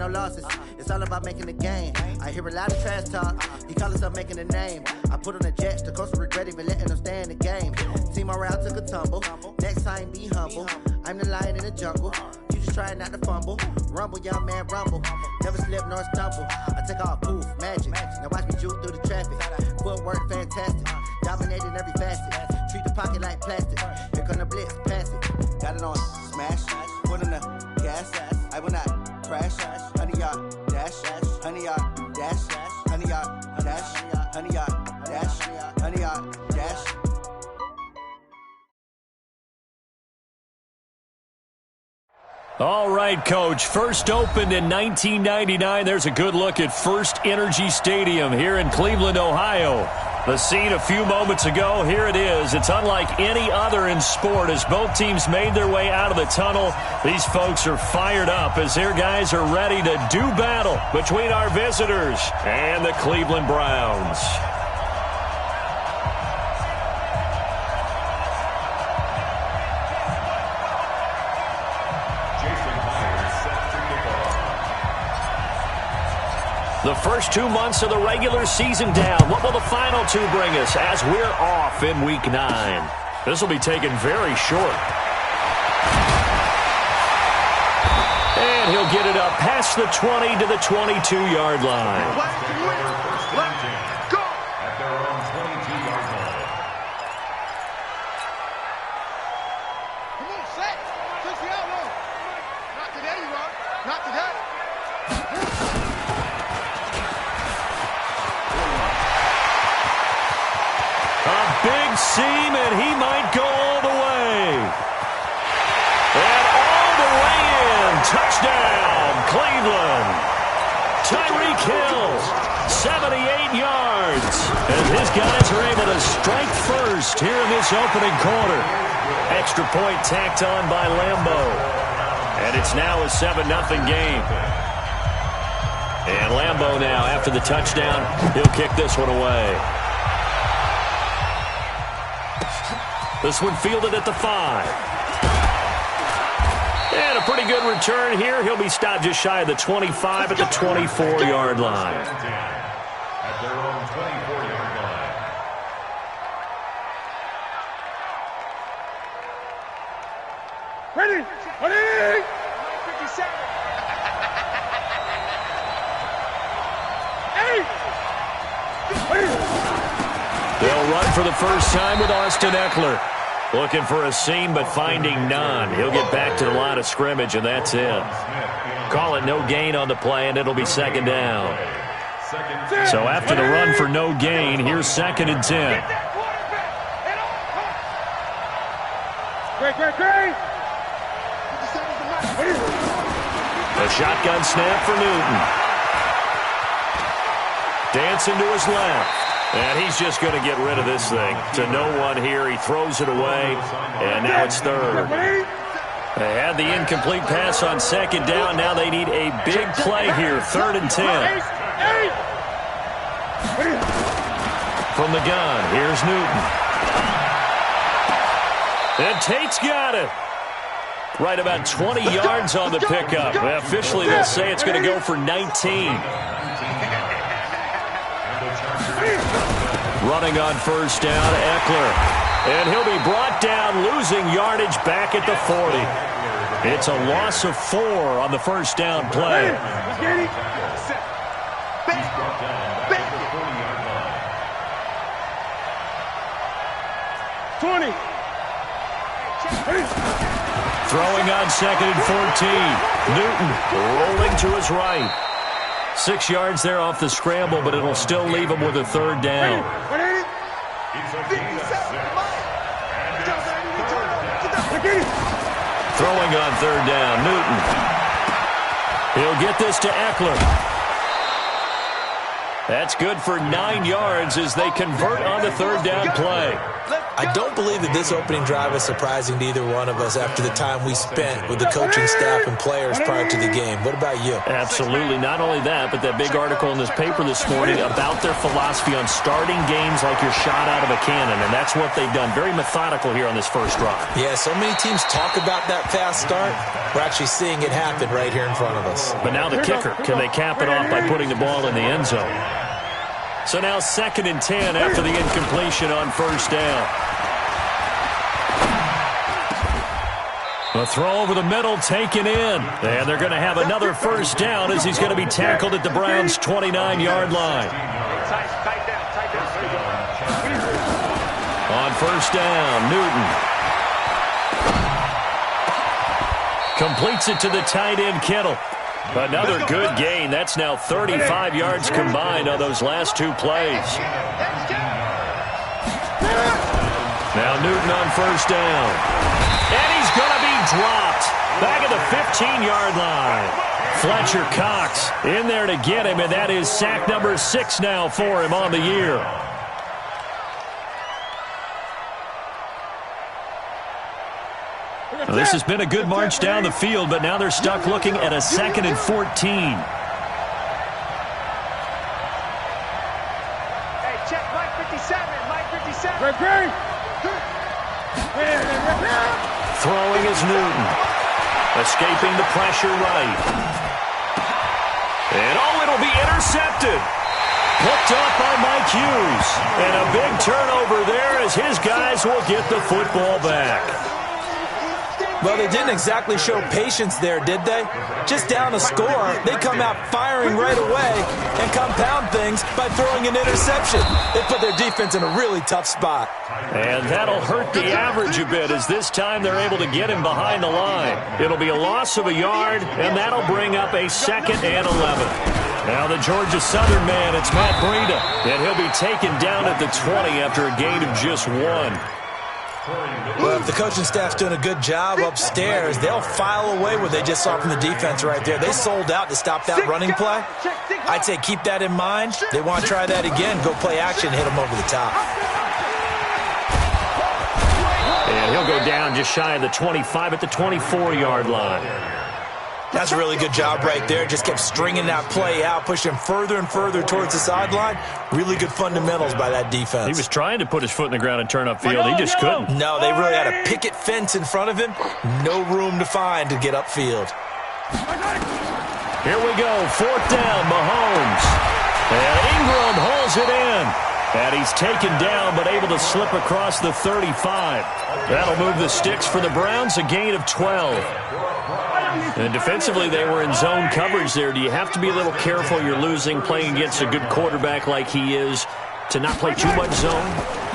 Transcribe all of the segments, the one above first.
no losses. It's all about making the game. I hear a lot of trash talk. He call himself making a name. I put on the Jets, the coach will regret even letting them stay in the game. Team morale took a tumble. Next time, be humble. I'm the lion in the jungle. You just trying not to fumble. Rumble, young man, rumble. Never slip nor stumble. I take off, poof, magic. Now watch me juke through the traffic. Footwork, fantastic. Dominating every facet. Treat the pocket like plastic. Here come the blitz, pass it. Got it on smash. Put in the gas. I will not crash. Honey, y'all dash. Honey, y'all dash. Honey, y'all dash. Honey, y'all dash. Honey, y'all dash. All right, Coach. First opened in 1999. There's a good look at First Energy Stadium here in Cleveland, Ohio. The scene a few moments ago, here it is. It's unlike any other in sport as both teams made their way out of the tunnel. These folks are fired up as their guys are ready to do battle between our visitors and the Cleveland Browns. The first 2 months of the regular season down. What will the final two bring us as we're off in Week 9? This will be taken very short. And he'll get it up past the 20 to the 22-yard line. Let's go! At their own 22-yard line. Come on, set. Push the elbow. Not today, Rob. Not today. Big seam, and he might go all the way. And all the way in. Touchdown, Cleveland. Tyreek Hill, 78 yards. And his guys are able to strike first here in this opening quarter. Extra point tacked on by Lambo. And it's now a 7-0 game. And Lambo now, after the touchdown, he'll kick this one away. This one fielded at the 5. And a pretty good return here. He'll be stopped just shy of the 25 at the 24-yard line. At their own 24-yard line. Ready! Ready! 57. They'll run for the first time with Austin Eckler. Looking for a seam, but finding none. He'll get back to the line of scrimmage, and that's it. Call it no gain on the play, and it'll be second down. So after the run for no gain, here's 2nd and 10. A shotgun snap for Newton. Dancing to his left. And he's just going to get rid of this thing. To no one here. He throws it away. And now it's 3rd. They had the incomplete pass on 2nd down. Now they need a big play here. 3rd and 10. From the gun, here's Newton. And Tate's got it. Right about 20 yards on the pickup. Officially, they'll say it's going to go for 19. Running on first down, Eckler. And he'll be brought down, losing yardage back at the 40. It's a loss of 4 on the first down play. 20. Throwing on 2nd and 14. Newton rolling to his right. 6 yards there off the scramble, but it'll still leave him with a 3rd down. Throwing on 3rd down, Newton. He'll get this to Eckler. That's good for 9 yards as they convert on the 3rd down play. I don't believe that this opening drive is surprising to either one of us after the time we spent with the coaching staff and players prior to the game. What about you? Absolutely. Not only that, but that big article in this paper this morning about their philosophy on starting games like you're shot out of a cannon, and that's what they've done. Very methodical here on this first drive. Yeah, so many teams talk about that fast start. We're actually seeing it happen right here in front of us. But now the kicker. Can they cap it off by putting the ball in the end zone? So now 2nd and 10 after the incompletion on first down. The throw over the middle taken in. And they're going to have another first down as he's going to be tackled at the Browns' 29-yard line. On first down, Newton completes it to the tight end, Kittle. Another good gain. That's now 35 yards combined on those last two plays. Now Newton on first down. And he's going to be dropped back at the 15-yard line. Fletcher Cox in there to get him, and that is sack number 6 now for him on the year. Well, this has been a good march down the field, but now they're stuck looking at a 2nd and 14. Hey, check Mike 57. Mike 57. Throwing is Newton. Escaping the pressure right. And it'll be intercepted. Picked up by Mike Hughes. And a big turnover there as his guys will get the football back. Well, they didn't exactly show patience there, did they? Just down a score, they come out firing right away and compound things by throwing an interception. They put their defense in a really tough spot. And that'll hurt the average a bit as this time they're able to get him behind the line. It'll be a loss of a yard, and that'll bring up a 2nd and 11. Now the Georgia Southern man, it's Matt Breida, and he'll be taken down at the 20 after a gain of just 1. Well, if the coaching staff's doing a good job upstairs, they'll file away what they just saw from the defense right there. They sold out to stop that running play. I'd say keep that in mind. They want to try that again, go play action, hit them over the top. And he'll go down just shy of the 25 at the 24-yard line. That's a really good job right there. Just kept stringing that play out, pushing further and further towards the sideline. Really good fundamentals by that defense. He was trying to put his foot in the ground and turn upfield. He just couldn't. No, they really had a picket fence in front of him. No room to find to get upfield. Here we go. 4th down, Mahomes. And Ingram holds it in. And he's taken down but able to slip across the 35. That'll move the sticks for the Browns, a gain of 12. And defensively, they were in zone coverage there. Do you have to be a little careful? You're losing, playing against a good quarterback like he is, to not play too much zone?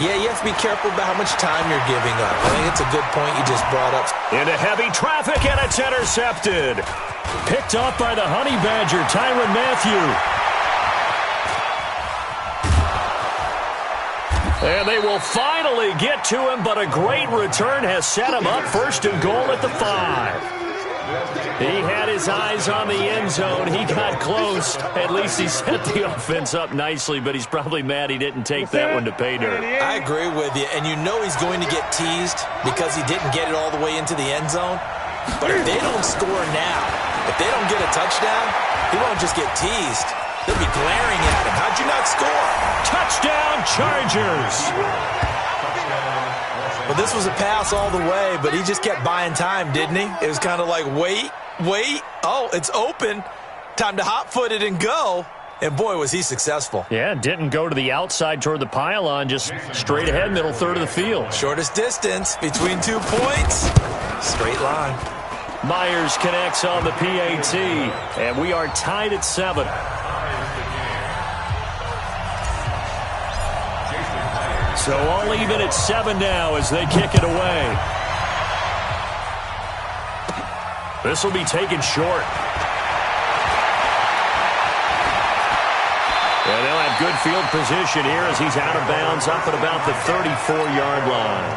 Yeah, you have to be careful about how much time you're giving up. I think it's a good point you just brought up. Into heavy traffic, and it's intercepted. Picked off by the Honey Badger, Tyrann Mathieu. And they will finally get to him, but a great return has set him up 1st and goal at the 5. He had his eyes on the end zone. He got close. At least he set the offense up nicely, but he's probably mad he didn't take that one to pay dirt. I agree with you, and you know he's going to get teased because he didn't get it all the way into the end zone. But if they don't score now, if they don't get a touchdown, he won't just get teased. They'll be glaring at him. How'd you not score? Touchdown, Chargers! Well, this was a pass all the way, but he just kept buying time, didn't he? It was kind of like, wait. Oh, it's open. Time to hot-foot it and go. And, boy, was he successful. Yeah, didn't go to the outside toward the pylon, just straight ahead, middle third of the field. Shortest distance between 2 points. Straight line. Myers connects on the PAT, and we are tied at 7. So all even at 7 now as they kick it away. This will be taken short. And they'll have good field position here as he's out of bounds up at about the 34-yard line.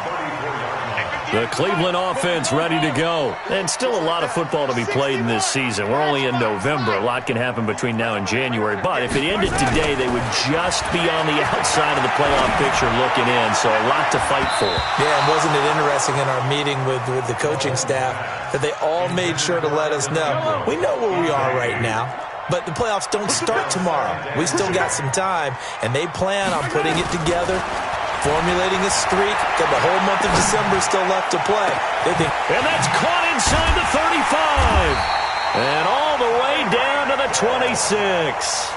The Cleveland offense ready to go. And still a lot of football to be played in this season. We're only in November. A lot can happen between now and January. But if it ended today, they would just be on the outside of the playoff picture looking in. So a lot to fight for. Yeah, and wasn't it interesting in our meeting with the coaching staff that they all made sure to let us know, we know where we are right now, but the playoffs don't start tomorrow. We still got some time, and they plan on putting it together, formulating a streak. Got the whole month of December still left to play. And that's caught inside the 35. And all the way down to the 26.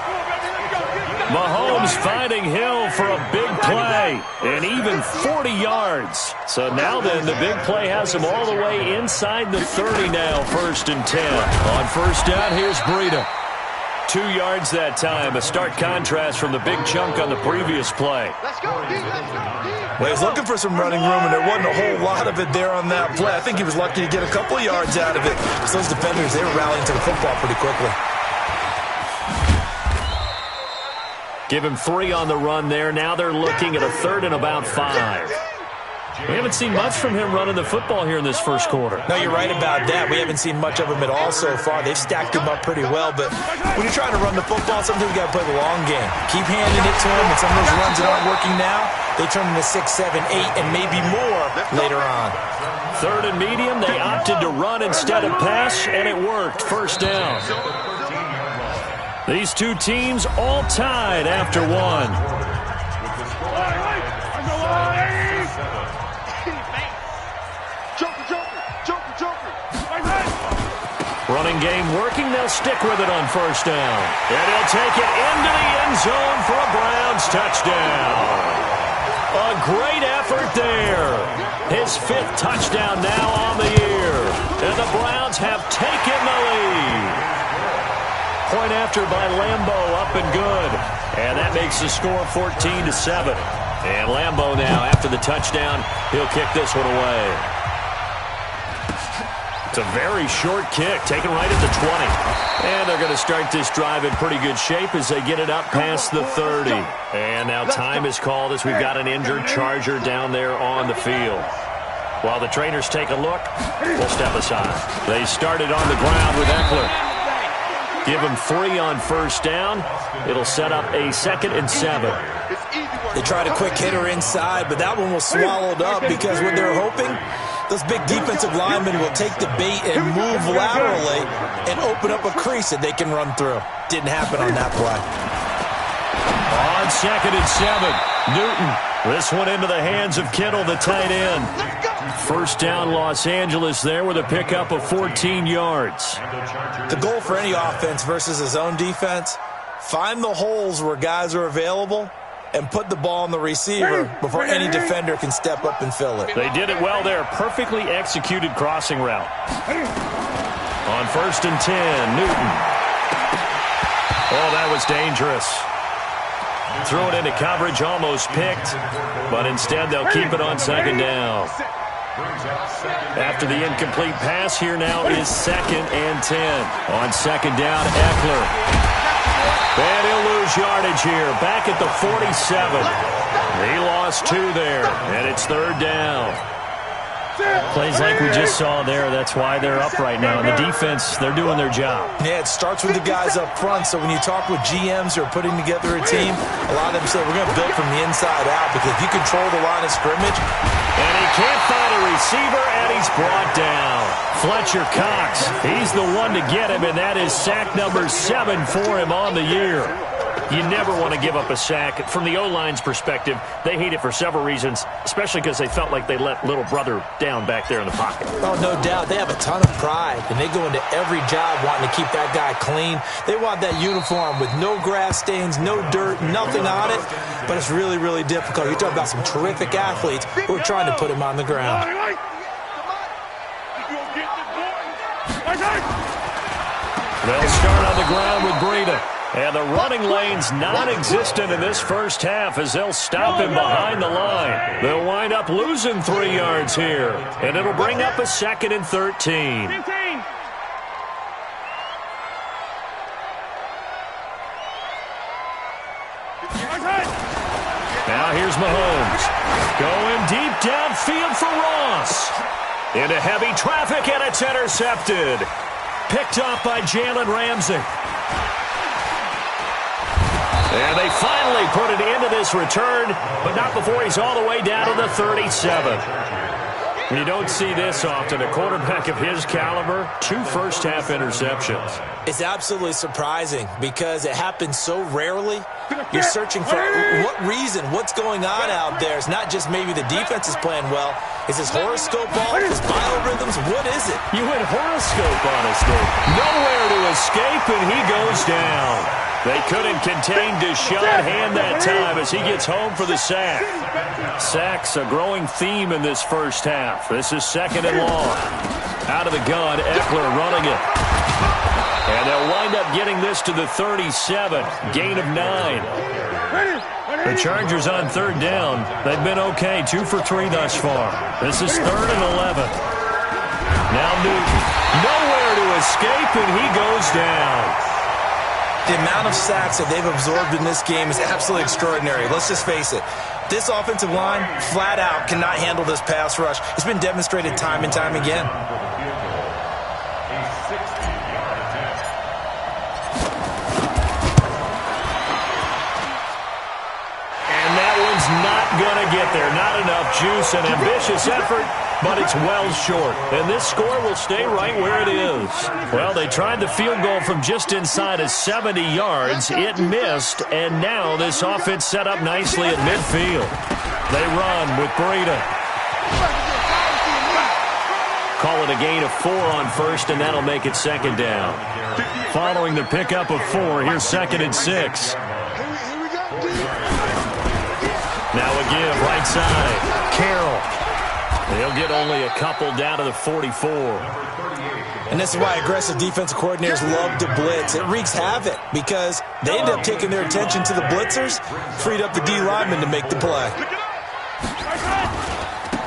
Mahomes finding Hill for a big play. And even 40 yards. So now then, the big play has him all the way inside the 30 now, 1st and 10. On first down, here's Breida. 2 yards that time, a stark contrast from the big chunk on the previous play. Well, he's looking for some running room, and there wasn't a whole lot of it there on that play. I think he was lucky to get a couple of yards out of it. Because those defenders, they were rallying to the football pretty quickly. Give him 3 on the run there. Now they're looking at a 3rd and about 5. We haven't seen much from him running the football here in this first quarter. No, you're right about that. We haven't seen much of him at all so far. They've stacked him up pretty well, but when you're trying to run the football, sometimes you got to play the long game. Keep handing it to him, and some of those runs that aren't working now, they turn into 6, 7, 8, and maybe more later on. 3rd and medium, they opted to run instead of pass, and it worked. First down. These two teams all tied after one. Running game working. They'll stick with it on first down. And he'll take it into the end zone for a Browns touchdown. A great effort there. His 5th touchdown now on the year. And the Browns have taken the lead. Point after by Lambeau, up and good. And that makes the score 14-7. And Lambeau now, after the touchdown, he'll kick this one away. It's a very short kick, taken right at the 20. And they're going to start this drive in pretty good shape as they get it up past the 30. And now time is called as we've got an injured Charger down there on the field. While the trainers take a look, we'll step aside. They started on the ground with Eckler. Give him 3 on first down. It'll set up a 2nd and 7. They tried a quick hitter inside, but that one was swallowed up because what they're hoping, those big defensive linemen will take the bait and move laterally and open up a crease that they can run through. Didn't happen on that play. On 2nd and 7, Newton. This one into the hands of Kittle, the tight end. First down, Los Angeles there with a pickup of 14 yards. The goal for any offense versus his own defense, find the holes where guys are available and put the ball on the receiver before any defender can step up and fill it. They did it well there. Perfectly executed crossing route. On 1st and 10, Newton. Oh, that was dangerous. Threw it into coverage, almost picked, but instead they'll keep it on 2nd down. After the incomplete pass, here now is 2nd and 10. On 2nd down, Eckler. And he'll lose yardage here, back at the 47. He lost 2 there, and it's 3rd down. Plays like we just saw there, that's why they're up right now. And the defense, they're doing their job. Yeah, it starts with the guys up front, so when you talk with GMs who are putting together a team, a lot of them say we're going to build from the inside out, because if you control the line of scrimmage. And he can't find a receiver, and he's brought down. Fletcher Cox, he's the one to get him, and that is sack number 7 for him on the year. You never want to give up a sack. From the O-line's perspective, they hate it for several reasons, especially because they felt like they let little brother down back there in the pocket. Oh, no doubt. They have a ton of pride, and they go into every job wanting to keep that guy clean. They want that uniform with no grass stains, no dirt, nothing on it, but it's really, really difficult. You're talking about some terrific athletes who are trying to put him on the ground. They'll start on the ground with Breida. And the running lane's non-existent in this first half as they'll stop him behind the line. They'll wind up losing 3 yards here. And it'll bring up a 2nd and 13. Now here's Mahomes. Going deep downfield for Ross. Into heavy traffic, and it's intercepted. Picked off by Jalen Ramsey. And they finally put it into this return, but not before he's all the way down to the 37. You don't see this often. A quarterback of his caliber, 2 first-half interceptions. It's absolutely surprising because it happens so rarely. You're searching for what reason, what's going on out there. It's not just maybe the defense is playing well. Is his horoscope off? His biorhythms? What is it? You went horoscope on us, Dave. Nowhere to escape, and he goes down. They couldn't contain Deshaun Hand that time as he gets home for the sack. Sacks a growing theme in this first half. This is 2nd and long. Out of the gun, Eckler running it. And they'll wind up getting this to the 37. Gain of 9. The Chargers on 3rd down. They've been okay. 2 for 3 thus far. This is 3rd and 11. Now Newton. Nowhere to escape, and he goes down. The amount of sacks that they've absorbed in this game is absolutely extraordinary. Let's just face it. This offensive line, flat out, cannot handle this pass rush. It's been demonstrated time and time again. And that one's not going to get there. Not enough juice. An ambitious effort, but it's well short. And this score will stay right where it is. Well, they tried the field goal from just inside of 70 yards. It missed, and now this offense set up nicely at midfield. They run with Breida. Call it a gain of 4 on first, and that'll make it 2nd down. Following the pickup of 4, here's 2nd and 6. Now a give, right side. Carroll. They'll get only a couple down to the 44. And this is why aggressive defensive coordinators love to blitz. It wreaks havoc because they end up taking their attention to the blitzers, freed up the D lineman to make the play.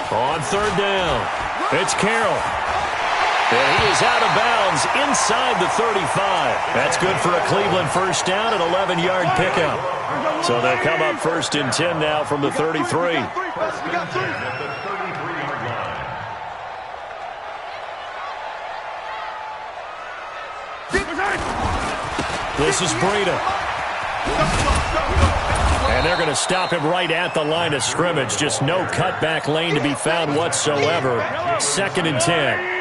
On 3rd down, it's Carroll. And he is out of bounds inside the 35. That's good for a Cleveland first down, an 11-yard pickup. So they'll come up 1st and 10 now from the 33. This is Breida. And they're going to stop him right at the line of scrimmage. Just no cutback lane to be found whatsoever. 2nd and 10.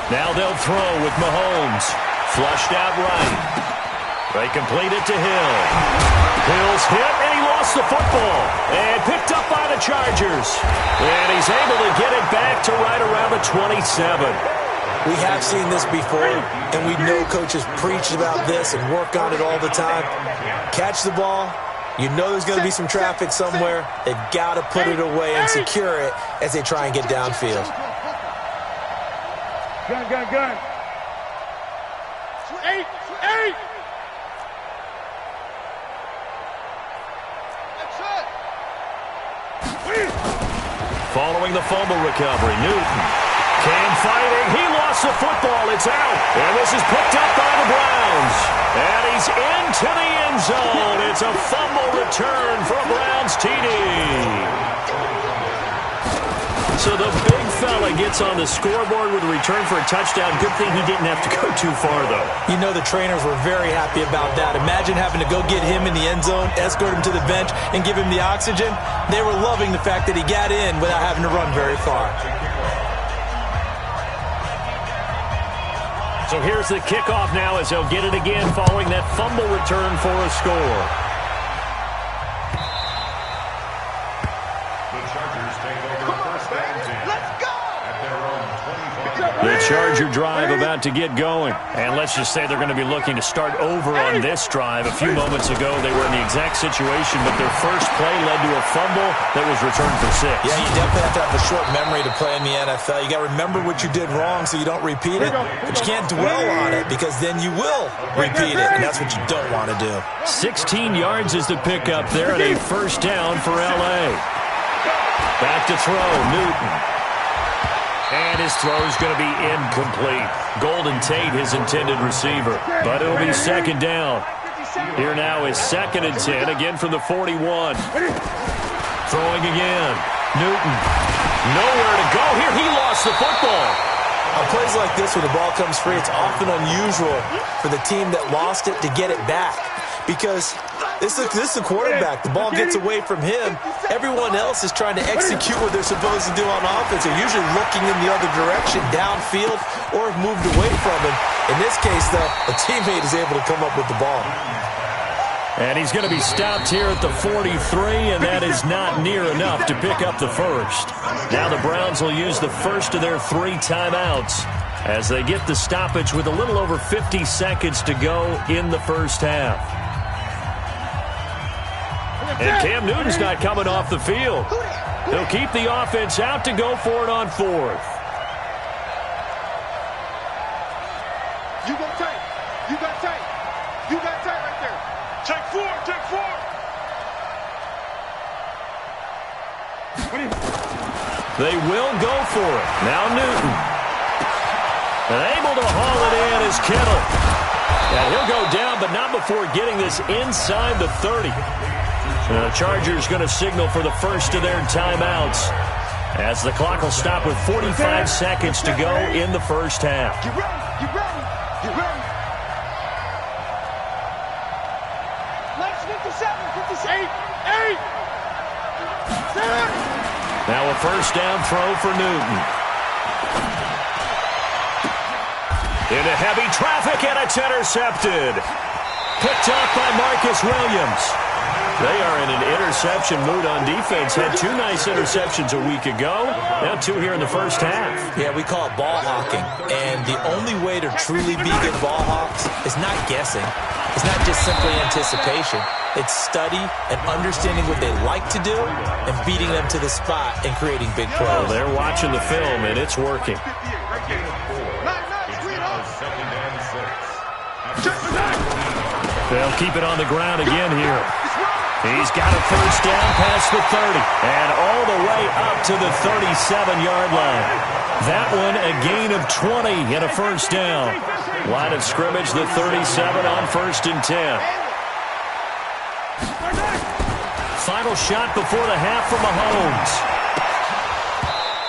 Now they'll throw with Mahomes. Flushed out right. They complete it to Hill. Hill's hit, and he lost the football. And picked up by the Chargers. And he's able to get it back to right around the 27. We have seen this before, and we know coaches preach about this and work on it all the time. Catch the ball. You know there's going to be some traffic somewhere. They've got to put it away and secure it as they try and get downfield. Gun. 8. Following the fumble recovery, Newton. Cam fighting. He lost the football. It's out. And this is picked up by the Browns. And he's into the end zone. It's a fumble return for a Browns TD. So the big fella gets on the scoreboard with a return for a touchdown. Good thing he didn't have to go too far, though. You know the trainers were very happy about that. Imagine having to go get him in the end zone, escort him to the bench, and give him the oxygen. They were loving the fact that he got in without having to run very far. So here's the kickoff now as they'll get it again following that fumble return for a score. The Charger drive about to get going. And let's just say they're going to be looking to start over on this drive. A few moments ago, they were in the exact situation, but their first play led to a fumble that was returned for 6. Yeah, you definitely have to have a short memory to play in the NFL. You got to remember what you did wrong so you don't repeat it, but you can't dwell on it because then you will repeat it, and that's what you don't want to do. 16 yards is the pickup there and a first down for L.A. Back to throw, Newton. And his throw is going to be incomplete. Golden Tate, his intended receiver. But it'll be second down. Here now is 2nd and 10, again from the 41. Throwing again. Newton. Nowhere to go here. He lost the football. On plays like this, when the ball comes free, it's often unusual for the team that lost it to get it back. Because this is a quarterback. The ball gets away from him. Everyone else is trying to execute what they're supposed to do on offense. They're usually looking in the other direction, downfield, or have moved away from him. In this case, though, a teammate is able to come up with the ball. And he's going to be stopped here at the 43, and that is not near enough to pick up the first. Now the Browns will use the first of their 3 timeouts as they get the stoppage with a little over 50 seconds to go in the first half. And Cam Newton's not coming off the field. He'll keep the offense out to go for it on 4th. You got tight. You got tight. You got tight right there. Take 4. Take 4. They will go for it. Now Newton. And able to haul it in is Kittle. And he'll go down, but not before getting this inside the 30. And the Chargers going to signal for the first of their timeouts as the clock will stop with 45 seconds to go in the first half. Get ready. Get ready. Get ready. Let's 57. 8. 7. Now a first down throw for Newton. Into heavy traffic, and it's intercepted. Picked off by Marcus Williams. They are in an interception mood on defense. Had 2 nice interceptions a week ago. Now 2 here in the first half. Yeah, we call it ball hawking. And the only way to truly be good ball hawks is not guessing. It's not just simply anticipation. It's study and understanding what they like to do and beating them to the spot and creating big plays. Well, they're watching the film, and it's working. They'll keep it on the ground again here. He's got a first down past the 30 and all the way up to the 37-yard line. That one a gain of 20 and a first down. Line of scrimmage, the 37 on 1st and 10. Final shot before the half from Mahomes.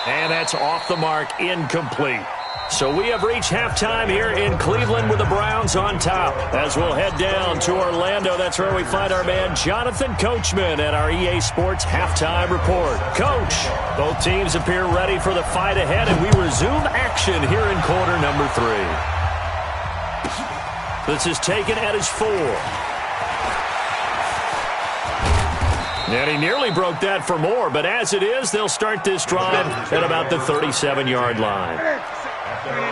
And that's off the mark, incomplete. So we have reached halftime here in Cleveland with the Browns on top. As we'll head down to Orlando, that's where we find our man Jonathan Coachman at our EA Sports Halftime Report. Coach, both teams appear ready for the fight ahead, and we resume action here in quarter number 3. This is taken at his 4. And he nearly broke that for more, but as it is, they'll start this drive at about the 37-yard line.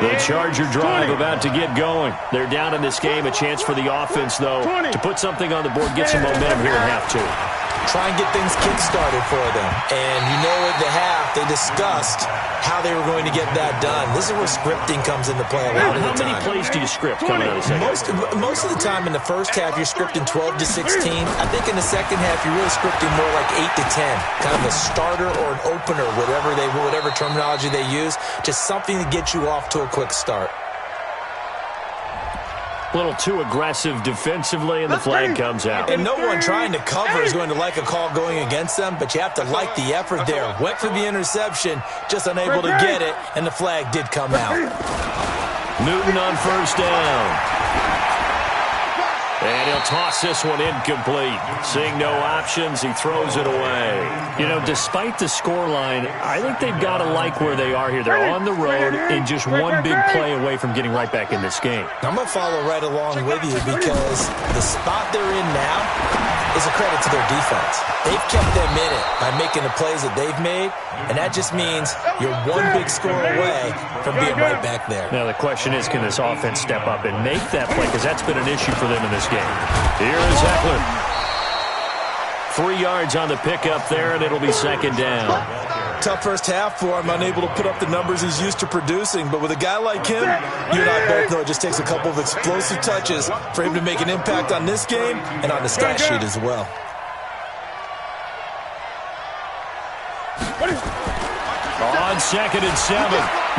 The Charger drive about to get going. They're down in this game. A chance for the offense, though, to put something on the board, get some momentum here in half 2. Try and get things kick-started for them. And you know at the half, they discussed how they were going to get that done. This is where scripting comes into play a lot of the time. How many plays do you script coming out of the second? Most of the time in the first half, you're scripting 12 to 16. I think in the second half, you're really scripting more like 8 to 10. Kind of a starter or an opener, whatever terminology they use. Just something to get you off to a quick start. A little too aggressive defensively, and the flag comes out. And no one trying to cover is going to like a call going against them, but you have to like the effort there. Went for the interception, just unable to get it, and the flag did come out. Newton on first down. And he'll toss this one incomplete. Seeing no options, he throws it away. You know, despite the scoreline, I think they've got to like where they are here. They're on the road and just one big play away from getting right back in this game. I'm going to follow right along with you because the spot they're in now is a credit to their defense. They've kept them in it by making the plays that they've made, and that just means you're one big score away from being right back there. Now the question is, can this offense step up and make that play? Because that's been an issue for them in this game. Here is Eckler. 3 yards on the pickup there, and it'll be second down. Tough first half for him, unable to put up the numbers he's used to producing. But with a guy like him, you and I both know it just takes a couple of explosive touches for him to make an impact on this game and on the stat sheet as well. On 2nd and 7,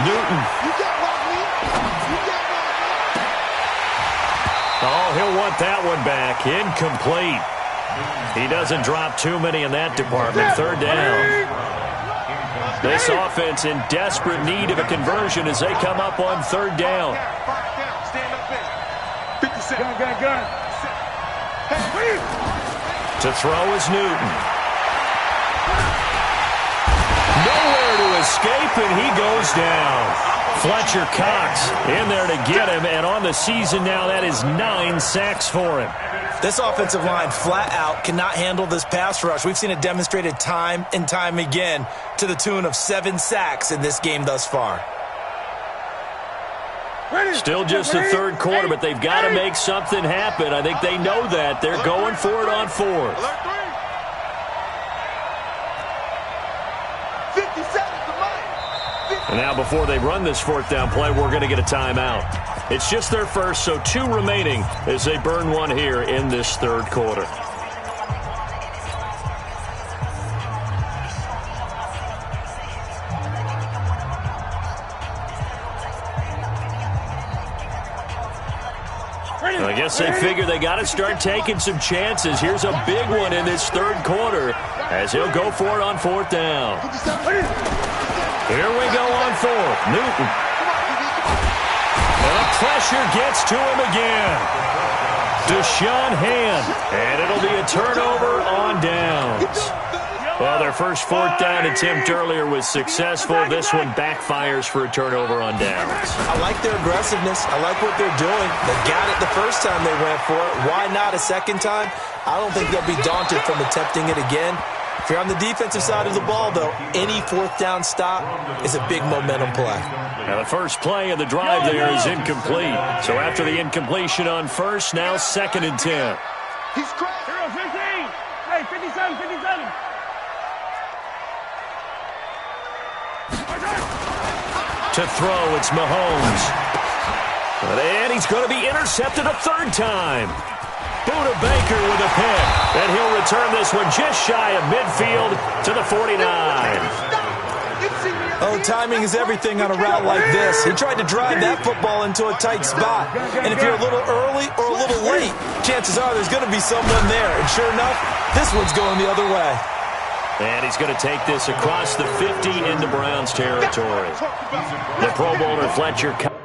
Newton. Oh, he'll want that one back. Incomplete. He doesn't drop too many in that department. 3rd down. This offense in desperate need of a conversion as they come up on 3rd down. To throw is Newton. Nowhere to escape, and he goes down. Fletcher Cox in there to get him, and on the season now, that is 9 sacks for him. This offensive line flat out cannot handle this pass rush. We've seen it demonstrated time and time again to the tune of 7 sacks in this game thus far. Still just the 3rd quarter, but they've got to make something happen. I think they know that. They're going for it on 4th. And now before they run this 4th down play, we're going to get a timeout. It's just their first, so 2 remaining as they burn one here in this 3rd quarter. I guess they figure they got to start taking some chances. Here's a big one in this 3rd quarter as he'll go for it on 4th down. Here we go on 4th. Newton. And the pressure gets to him again. Deshaun Hand. And it'll be a turnover on downs. Well, their first 4th down attempt earlier was successful. This one backfires for a turnover on downs. I like their aggressiveness. I like what they're doing. They got it the first time they went for it. Why not a second time? I don't think they'll be daunted from attempting it again. If you're on the defensive side of the ball, though, any 4th down stop is a big momentum play. Now, the first play of the drive there is incomplete. So after the incompletion on 1st, now 2nd and 10. He's crazy. 15. Hey, 57, 57. To throw, it's Mahomes. And he's going to be intercepted a 3rd time. Buda Baker with a pick. And he'll return this one just shy of midfield to the 49. Oh, timing is everything on a route like this. He tried to drive that football into a tight spot. And if you're a little early or a little late, chances are there's going to be someone there. And sure enough, this one's going the other way. And he's going to take this across the 50 into Browns territory. The Pro Bowler Fletcher Cox.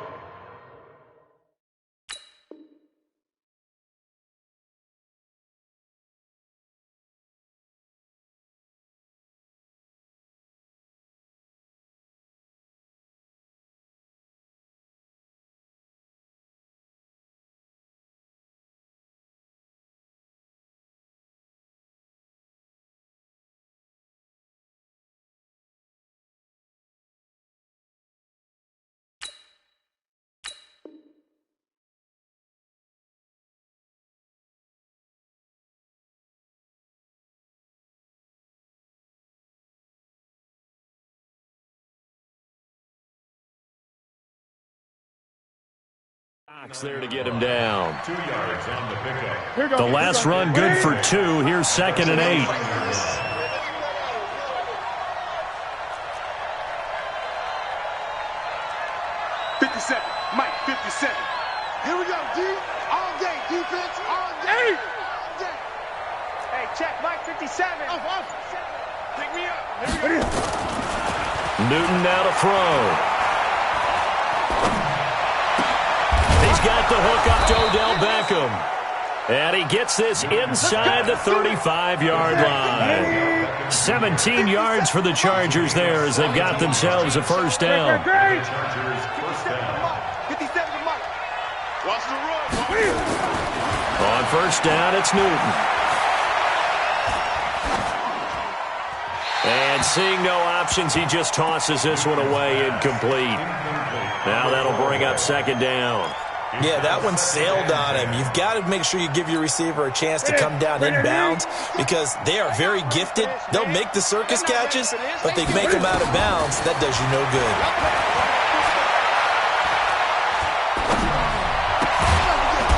There to get him down. 2 yards on the pickup. The last run good for 2. Here's 2nd and 8. 57. Mike, 57. Here we go, D. All day. Defense, all day. All day. Hey, check, Mike 57. Off. Pick me up. Newton now to throw. He's got the hook up to Odell Beckham. And he gets this inside the 35-yard line. 17 yards for the Chargers there as they've got themselves a 1st down. 57 to Mike. Watch the run. On 1st down, it's Newton. And seeing no options, he just tosses this one away incomplete. Now that'll bring up 2nd down. Yeah, that one sailed on him. You've got to make sure you give your receiver a chance to come down inbounds because they are very gifted. They'll make the circus catches, but they make them out of bounds. That does you no good.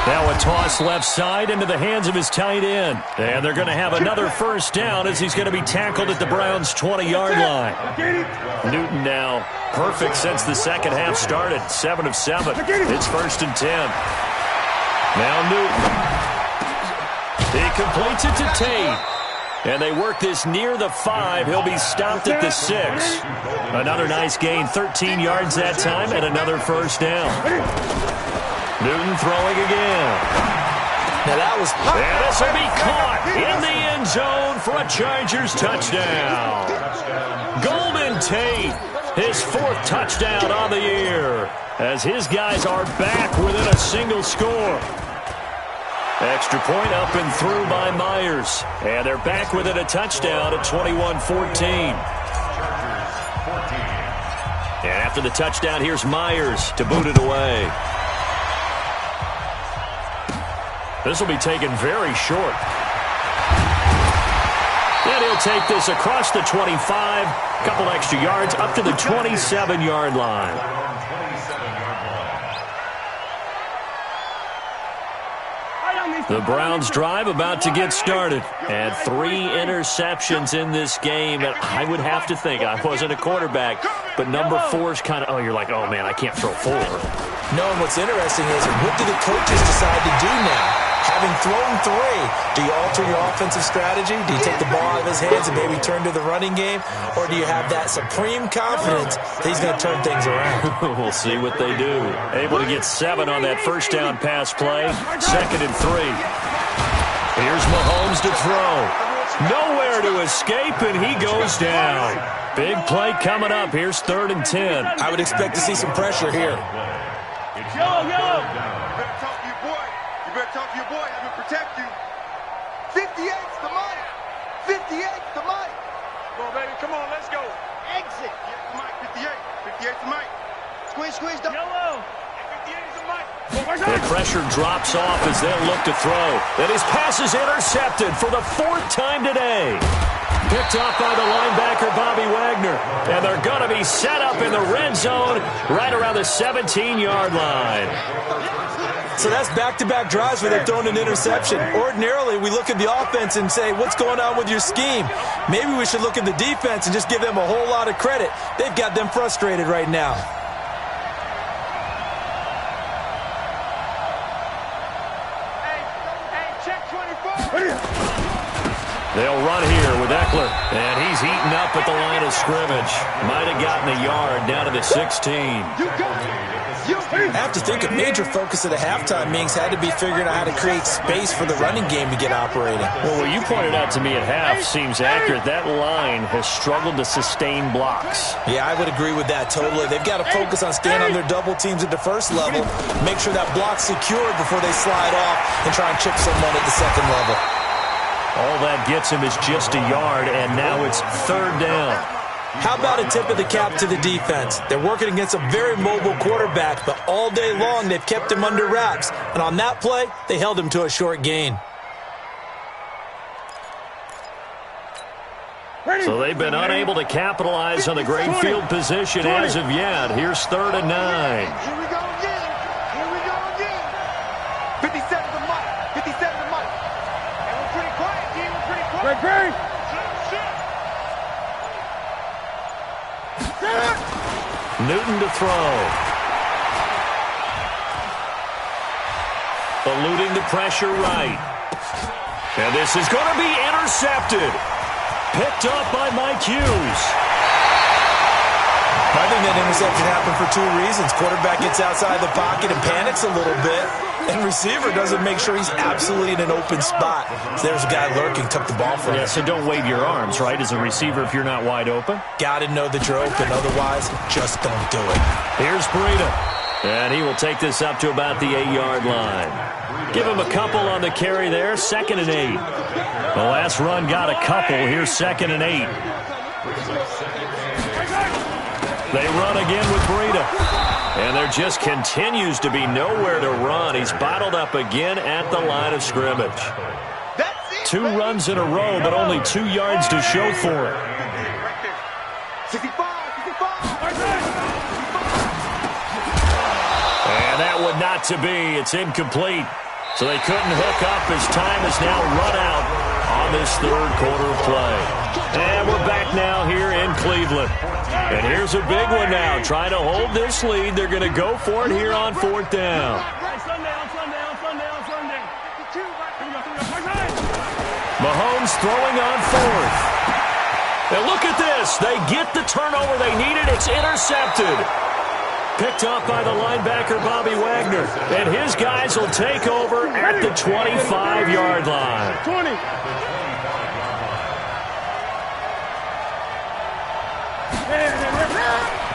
Now a toss left side into the hands of his tight end. And they're going to have another first down as he's going to be tackled at the Browns' 20-yard line. Newton now perfect since the second half started. 7 of 7. It's 1st and 10. Now Newton. He completes it to Tate. And they work this near the 5. He'll be stopped at the 6. Another nice gain. 13 yards that time and another first down. Newton throwing again. Now that was... And this will be caught in the end zone for a Chargers touchdown. Golden Tate, his 4th touchdown on the year, as his guys are back within a single score. Extra point up and through by Myers. And they're back within a touchdown at 21-14. And after the touchdown, here's Myers to boot it away. This will be taken very short. And he'll take this across the 25. Couple extra yards up to the 27-yard line. The Browns drive about to get started. And 3 interceptions in this game. And I would have to think, I wasn't a quarterback, but number 4's kind of, you're like, oh, man, I can't throw 4. No, and what's interesting is, what do the coaches decide to do now? Having thrown 3, do you alter your offensive strategy? Do you take the ball out of his hands and maybe turn to the running game? Or do you have that supreme confidence that he's going to turn things around? We'll see what they do. Able to get 7 on that first down pass play. 2nd and 3. Here's Mahomes to throw. Nowhere to escape, and he goes down. Big play coming up. Here's 3rd and 10. I would expect to see some pressure here. Talk to your boy, I'm gonna protect you. 58's the mic. 58's the mic. Come on, baby, come on, let's go. Exit. Yeah, the mic, 58. 58's the mic. Squeeze, don't. Yellow. 58's the mic. The pressure drops off as they'll look to throw. And his pass is intercepted for the 4th time today. Picked off by the linebacker, Bobby Wagner. And they're going to be set up in the red zone right around the 17-yard line. So that's back-to-back drives where they're throwing an interception. Ordinarily, we look at the offense and say, what's going on with your scheme? Maybe we should look at the defense and just give them a whole lot of credit. They've got them frustrated right now. Hey, check 24. They'll run here with Eckler, and he's eaten up at the line of scrimmage. Might have gotten a yard down to the 16. I have to think a major focus of the halftime meetings had to be figuring out how to create space for the running game to get operating. Well, what you pointed out to me at half seems accurate. That line has struggled to sustain blocks. Yeah, I would agree with that totally. They've got to focus on staying on their double teams at the first level, make sure that block's secured before they slide off and try and chip someone at the second level. All that gets him is just a yard, and now it's 3rd down. How about a tip of the cap to the defense? They're working against a very mobile quarterback, but all day long they've kept him under wraps. And on that play, they held him to a short gain. So they've been unable to capitalize on the great field position as of yet. Here's 3rd and 9. Here we go again. Here we go again. 57 the mic. 57 the mic. And we're pretty quiet, team. We're pretty quiet. Great. Newton to throw. Eluding the pressure right. And this is going to be intercepted. Picked up by Mike Hughes. I think that interception happened for 2 reasons. Quarterback gets outside the pocket and panics a little bit. And receiver doesn't make sure he's absolutely in an open spot. So there's a guy lurking, took the ball from him. Yeah, so don't wave your arms, right, as a receiver if you're not wide open. Got to know that you're open. Otherwise, just don't do it. Here's Breida. And he will take this up to about the 8-yard line. Give him a couple on the carry there. 2nd and 8. The last run got a couple. Here's 2nd and 8. They run again with Breida. And there just continues to be nowhere to run. He's bottled up again at the line of scrimmage. 2 runs in a row, but only 2 yards to show for it. 65. And that one not to be. It's incomplete. So they couldn't hook up as time is now run out on this third quarter of play. And we're back now here in Cleveland. And here's a big one now. Trying to hold this lead. They're going to go for it here on fourth down. Mahomes throwing on fourth. And look at this. They get the turnover they needed. It's intercepted. Picked up by the linebacker, Bobby Wagner. And his guys will take over at the 25-yard line. 20.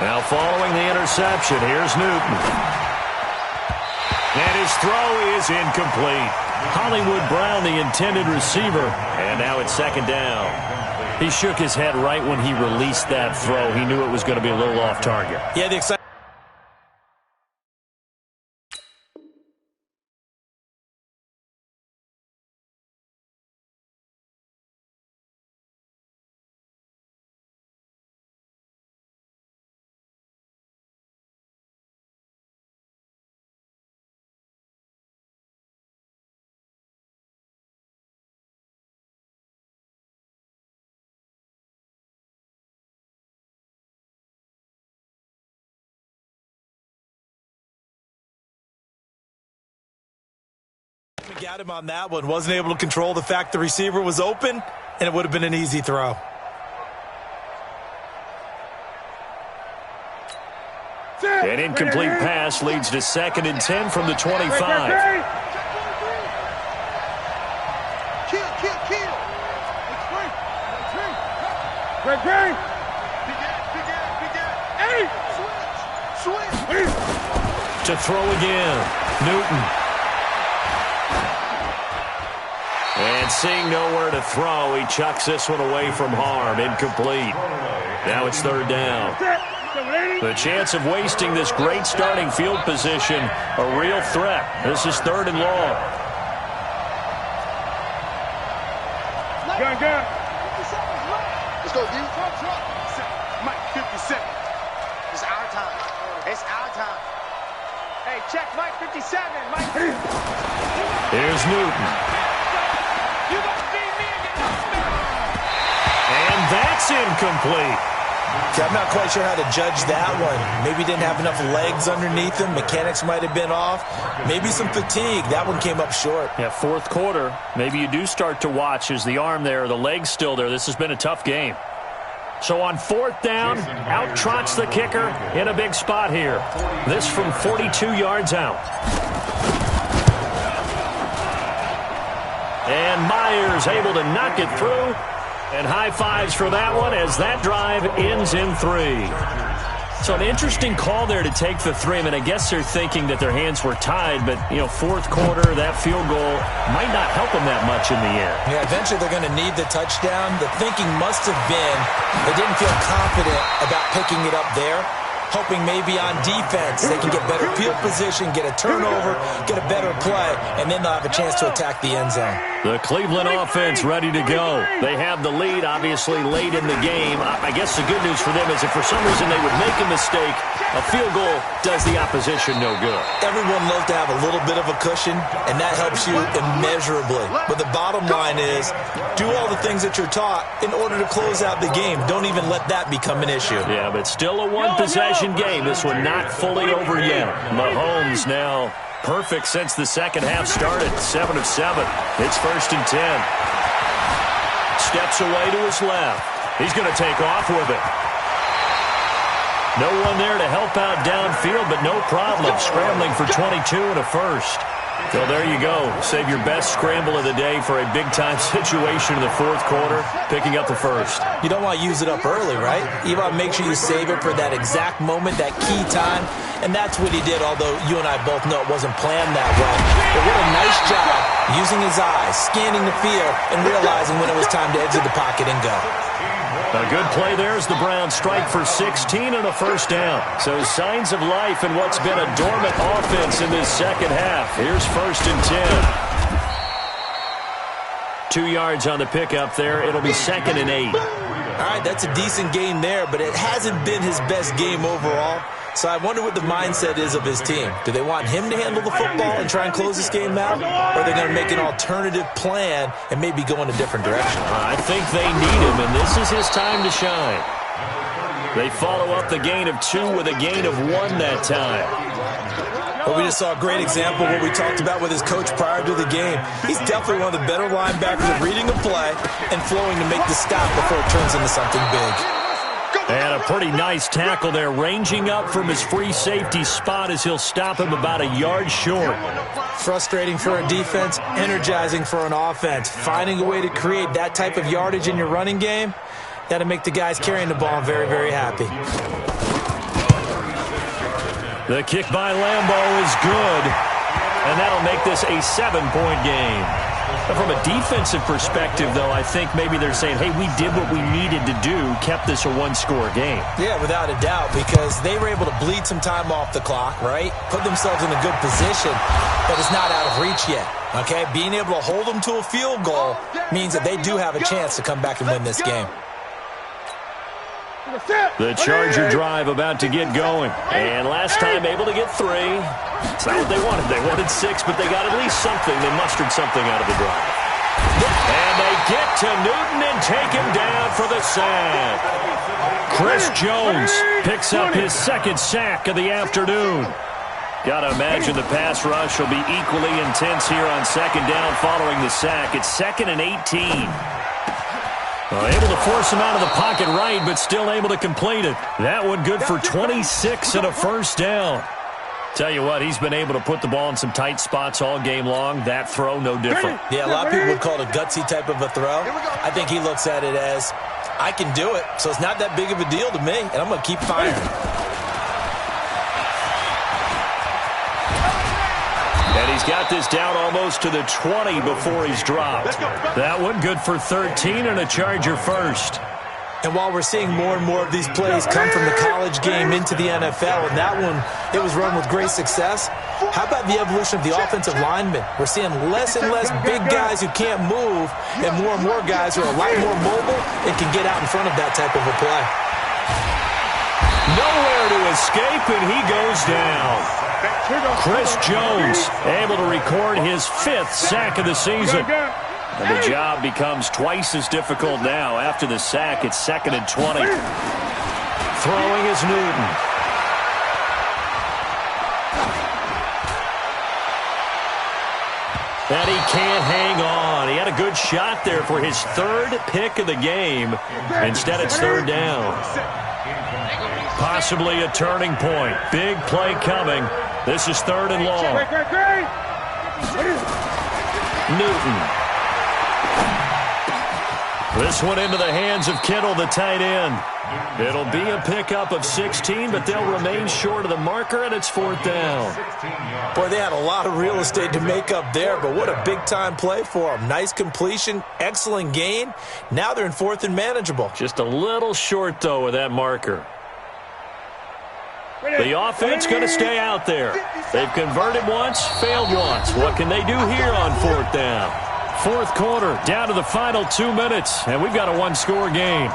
Now following the interception, here's Newton. And his throw is incomplete. Hollywood Brown, the intended receiver. And now it's second down. He shook his head right when he released that throw. He knew it was going to be a little off target. Yeah, the excitement. Got him on that one. Wasn't able to control the fact the receiver was open, and it would have been an easy throw. An incomplete pass leads to 2nd and 10 from the 25. Kill. Great. Hey! Switch! To throw again, Newton. And seeing nowhere to throw, he chucks this one away from harm. Incomplete. Now it's third down. The chance of wasting this great starting field position, a real threat. This is 3rd and long. Gun. Let's go, D. Mike, 57. It's our time. Hey, check Mike 57. Mike. Here's Newton. And that's incomplete. Okay, I'm not quite sure how to judge that one. Maybe didn't have enough legs underneath him. Mechanics might have been off. Maybe some fatigue. That one came up short. Yeah, fourth quarter. Maybe you do start to watch. Is the arm there, the leg's still there? This has been a tough game. So on fourth down, out trots the kicker in a big spot here. This from 42 yards out. And Myers able to knock it through. And high fives for that one as that drive ends in 3. So an interesting call there to take the 3. I mean, I guess they're thinking that their hands were tied, but, you know, fourth quarter, that field goal might not help them that much in the end. Yeah, eventually they're going to need the touchdown. The thinking must have been they didn't feel confident about picking it up there, hoping maybe on defense they can get better field position, get a turnover, get a better play, and then they'll have a chance to attack the end zone. The Cleveland offense ready to go. They have the lead, obviously, late in the game. I guess the good news for them is if for some reason they would make a mistake, a field goal does the opposition no good. Everyone loves to have a little bit of a cushion, and that helps you immeasurably. But the bottom line is, do all the things that you're taught in order to close out the game. Don't even let that become an issue. Yeah, but still a one-possession game. This one not fully over yet. Mahomes now perfect since the second half started. 7 of 7. It's 1st and 10. Steps away to his left. He's going to take off with it. No one there to help out downfield, but no problem. Scrambling for 22 and a first. So there you go. Save your best scramble of the day for a big-time situation in the fourth quarter, picking up the first. You don't want to use it up early, right? You want to make sure you save it for that exact moment, that key time. And that's what he did, although you and I both know it wasn't planned that way. But what a nice job using his eyes, scanning the field, and realizing when it was time to exit the pocket and go. A good play there as the Browns strike for 16 and a first down. So signs of life in what's been a dormant offense in this second half. Here's 1st and 10. 2 yards on the pickup there. It'll be 2nd and 8. All right, that's a decent gain there, but it hasn't been his best game overall. So I wonder what the mindset is of his team. Do they want him to handle the football and try and close this game out? Or are they going to make an alternative plan and maybe go in a different direction? I think they need him, and this is his time to shine. They follow up the gain of 2 with a gain of 1 that time. But we just saw a great example of what we talked about with his coach prior to the game. He's definitely one of the better linebackers at reading a play and flowing to make the stop before it turns into something big. And a pretty nice tackle there, ranging up from his free safety spot as he'll stop him about a yard short. Frustrating for a defense, energizing for an offense. Finding a way to create that type of yardage in your running game, that'll make the guys carrying the ball very, very happy. The kick by Lambeau is good, and that'll make this a 7-point game. From a defensive perspective, though, I think maybe they're saying, hey, we did what we needed to do, kept this a 1-score game. Yeah, without a doubt, because they were able to bleed some time off the clock, right? Put themselves in a good position, but it's not out of reach yet, okay? Being able to hold them to a field goal means that they do have a chance to come back and win this game. The Charger drive about to get going. And last time able to get 3. It's not what they wanted. They wanted 6, but they got at least something. They mustered something out of the drive. And they get to Newton and take him down for the sack. Chris Jones picks up his 2nd sack of the afternoon. Got to imagine the pass rush will be equally intense here on 2nd down following the sack. It's 2nd and 18. Able to force him out of the pocket right, but still able to complete it. That one good for 26 and a 1st down. Tell you what, he's been able to put the ball in some tight spots all game long. That throw, no different. Yeah, a lot of people would call it a gutsy type of a throw. I think he looks at it as, I can do it, so it's not that big of a deal to me, and I'm going to keep firing. And he's got this down almost to the 20 before he's dropped. That one good for 13 and a Charger 1st. And while we're seeing more and more of these plays come from the college game into the NFL, and that one, it was run with great success, how about the evolution of the offensive linemen? We're seeing less and less big guys who can't move and more guys who are a lot more mobile and can get out in front of that type of a play. Nowhere to escape, and he goes down. Chris Jones able to record his 5th sack of the season. And the job becomes twice as difficult now. After the sack, it's 2nd and 20. Throwing is Newton. And he can't hang on. He had a good shot there for his 3rd pick of the game. Instead, it's 3rd down. Possibly a turning point. Big play coming. This is 3rd and long. Newton. This one into the hands of Kittle, the tight end. It'll be a pickup of 16, but they'll remain short of the marker, and it's 4th down. Boy, they had a lot of real estate to make up there, but what a big-time play for them. Nice completion, excellent gain. Now they're in 4th and manageable. Just a little short, though, with that marker. The offense going to stay out there. They've converted once, failed once. What can they do here on 4th down? 4th quarter, down to the final 2 minutes, and we've got a 1-score game.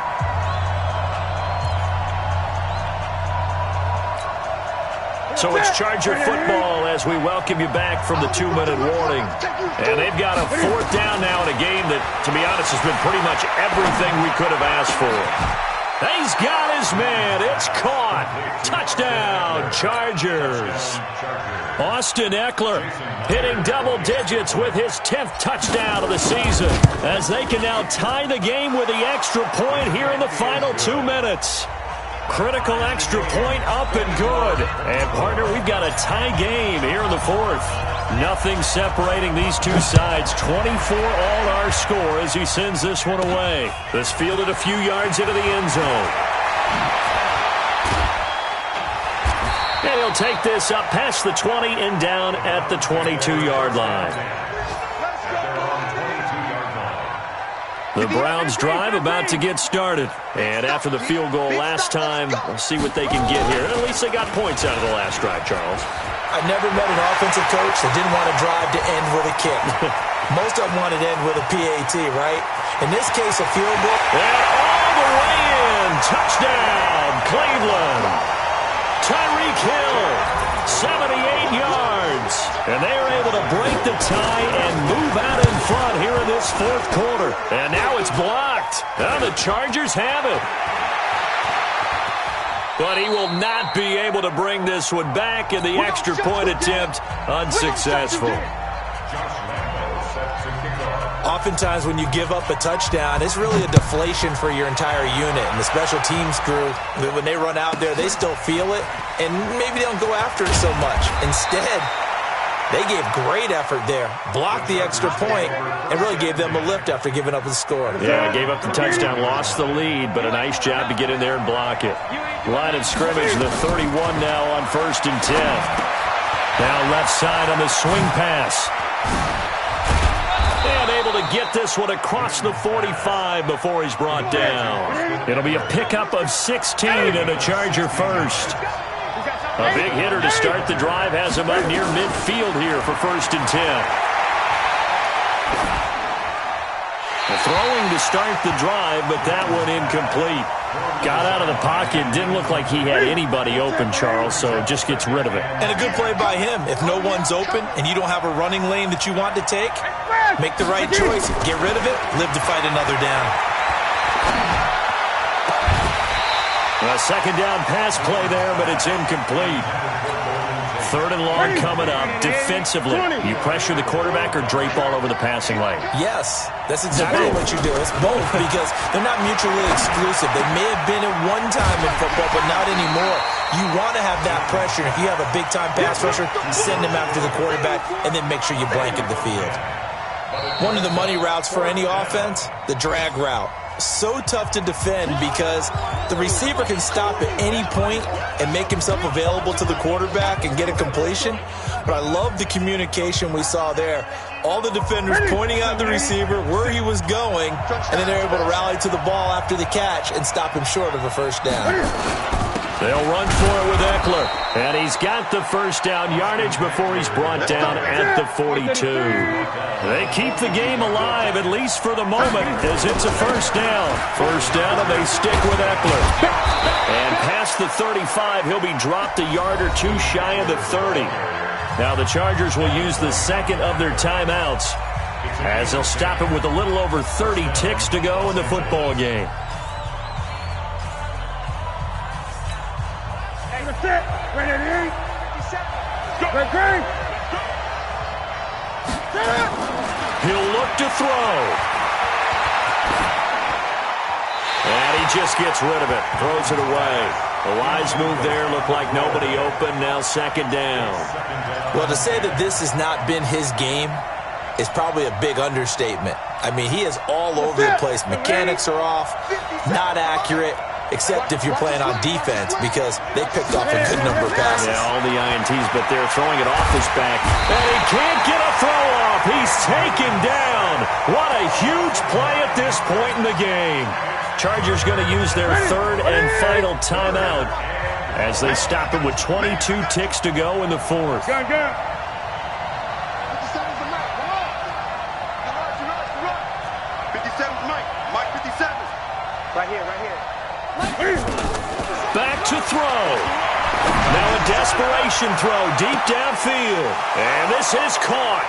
So it's Charger football as we welcome you back from the 2-minute warning. And they've got a 4th down now in a game that, to be honest, has been pretty much everything we could have asked for. He's got his man. It's caught. Touchdown, Chargers. Austin Eckler hitting double digits with his 10th touchdown of the season as they can now tie the game with the extra point here in the final 2 minutes. Critical extra point up and good. And, partner, we've got a tie game here in the 4th. Nothing separating these two sides. 24 all our score as he sends this one away. This fielded a few yards into the end zone. And he'll take this up past the 20 and down at the 22-yard line. The Browns drive about to get started. And after the field goal last time, we'll see what they can get here. At least they got points out of the last drive, Charles. I never met an offensive coach that didn't want to drive to end with a kick. Most of them wanted to end with a PAT, right? In this case, a field goal. And all the way in. Touchdown, Cleveland. Tyreek And they are able to break the tie and move out in front here in this fourth quarter. And now it's blocked. Now the Chargers have it. But he will not be able to bring this one back, and the extra point attempt unsuccessful. Oftentimes when you give up a touchdown, it's really a deflation for your entire unit. And the special teams crew, when they run out there, they still feel it, and maybe they don't go after it so much. Instead, they gave great effort there, blocked the extra point, and really gave them a lift after giving up the score. Yeah, gave up the touchdown, lost the lead, but a nice job to get in there and block it. Line of scrimmage, the 31 now on 1st and 10. Now left side on the swing pass. And able to get this one across the 45 before he's brought down. It'll be a pickup of 16 and a Charger first. A big hitter to start the drive has him up near midfield here for 1st and 10. The throwing to start the drive, but that one incomplete. Got out of the pocket. Didn't look like he had anybody open, Charles, so just gets rid of it. And a good play by him. If no one's open and you don't have a running lane that you want to take, make the right choice. Get rid of it. Live to fight another down. A second down pass play there, but it's incomplete. 3rd and long coming up. Defensively, you pressure the quarterback or drape all over the passing lane? Yes, that's exactly what you do. It's both because they're not mutually exclusive. They may have been at one time in football, but not anymore. You want to have that pressure. If you have a big-time pass rusher, send him after the quarterback, and then make sure you blanket the field. One of the money routes for any offense, the drag route. So tough to defend because the receiver can stop at any point and make himself available to the quarterback and get a completion. But I love the communication we saw there. All the defenders pointing out the receiver where he was going, and then they're able to rally to the ball after the catch and stop him short of a first down. They'll run for it with Eckler. And he's got the first down yardage before he's brought down at the 42. They keep the game alive, at least for the moment, as it's a first down. First down, and they stick with Eckler. And past the 35, he'll be dropped a yard or two shy of the 30. Now the Chargers will use the second of their timeouts, as they'll stop it with a little over 30 ticks to go in the football game. Ready to eat. He'll look to throw. And he just gets rid of it. Throws it away. The wise move there. Looked like nobody open. Now 2nd down. Well, to say that this has not been his game is probably a big understatement. I mean, he is all over the place. Mechanics are off, not accurate, except if you're playing on defense because they picked off a good number of passes. Yeah, all the INTs, but they're throwing it off his back. And he can't get a throw off. He's taken down. What a huge play at this point in the game. Chargers going to use their 3rd and final timeout as they stop it with 22 ticks to go in the 4th. Right here. Back to throw. Now a desperation throw deep downfield. And this is caught.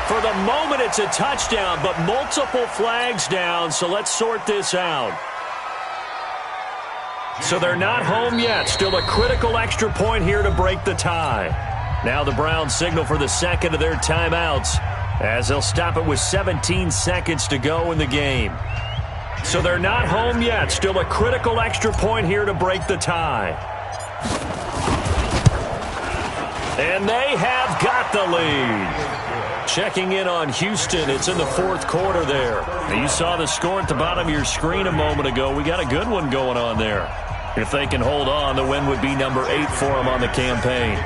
For the moment, it's a touchdown, but multiple flags down, so let's sort this out. So they're not home yet. Still a critical extra point here to break the tie. Now the Browns signal for the second of their timeouts as they'll stop it with 17 seconds to go in the game. So they're not home yet. Still a critical extra point here to break the tie. And they have got the lead. Checking in on Houston. It's in the 4th quarter there. Now you saw the score at the bottom of your screen a moment ago. We got a good one going on there. If they can hold on, the win would be number 8 for them on the campaign.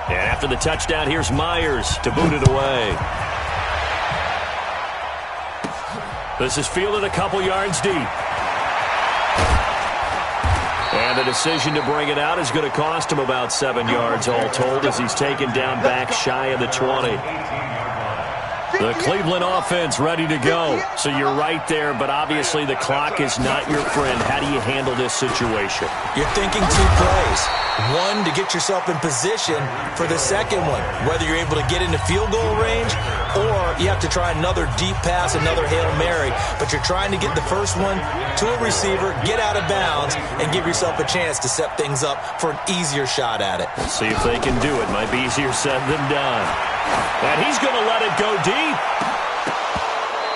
And after the touchdown, here's Myers to boot it away. This is fielded a couple yards deep. And the decision to bring it out is going to cost him about 7 yards all told as he's taken down back shy of the 20. The Cleveland offense ready to go. So you're right there, but obviously the clock is not your friend. How do you handle this situation? You're thinking two plays. One, to get yourself in position for the second one, whether you're able to get into field goal range or you have to try another deep pass, another Hail Mary, but you're trying to get the first one to a receiver, get out of bounds, and give yourself a chance to set things up for an easier shot at it. Let's see if they can do it. Might be easier said than done. And he's going to let it go deep.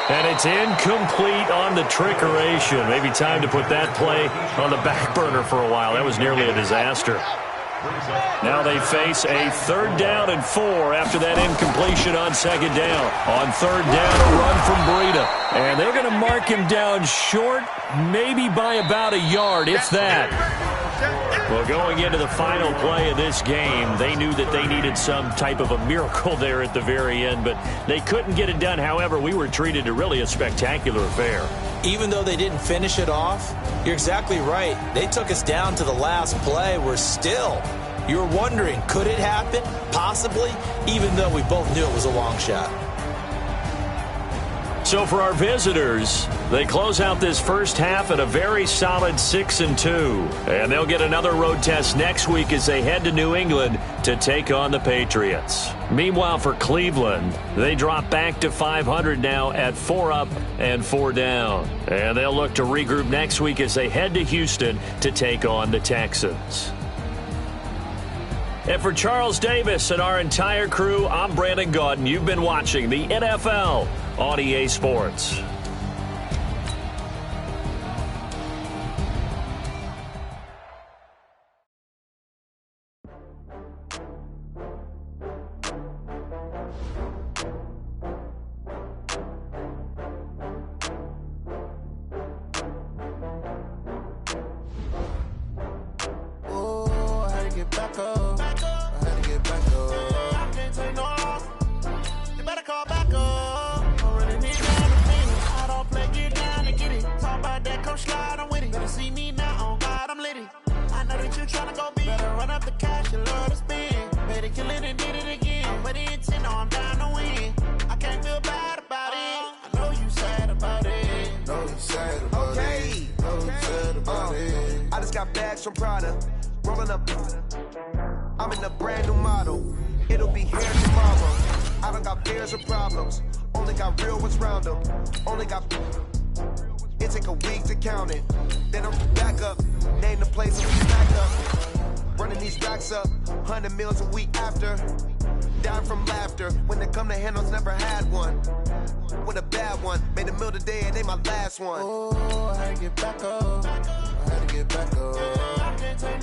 And it's incomplete on the trickeration. Maybe time to put that play on the back burner for a while. That was nearly a disaster. Now they face a 3rd down and 4 after that incompletion on 2nd down. On 3rd down, a run from Breida. And they're going to mark him down short, maybe by about a yard, if that. Well, going into the final play of this game, they knew that they needed some type of a miracle there at the very end, but they couldn't get it done. However, we were treated to really a spectacular affair. Even though they didn't finish it off, you're exactly right. They took us down to the last play. We're still, you're wondering, could it happen? Possibly, even though we both knew it was a long shot. So for our visitors, they close out this first half at a very solid 6-2. And they'll get another road test next week as they head to New England to take on the Patriots. Meanwhile, for Cleveland, they drop back to 500 now at 4 up and 4 down. And they'll look to regroup next week as they head to Houston to take on the Texans. And for Charles Davis and our entire crew, I'm Brandon Gaudin. You've been watching the NFL on EA Sports. I'm in a brand new model. It'll be here tomorrow. I don't got fears or problems. Only got real ones round them. Only got. It take a week to count it. Then I'm back up. Name the place and we back up. Running these racks up. 100 meals a week after. Down from laughter. When they come to handles, never had one. With a bad one. Made a meal today and they my last one. Oh, I had to get back up. I had to get back up.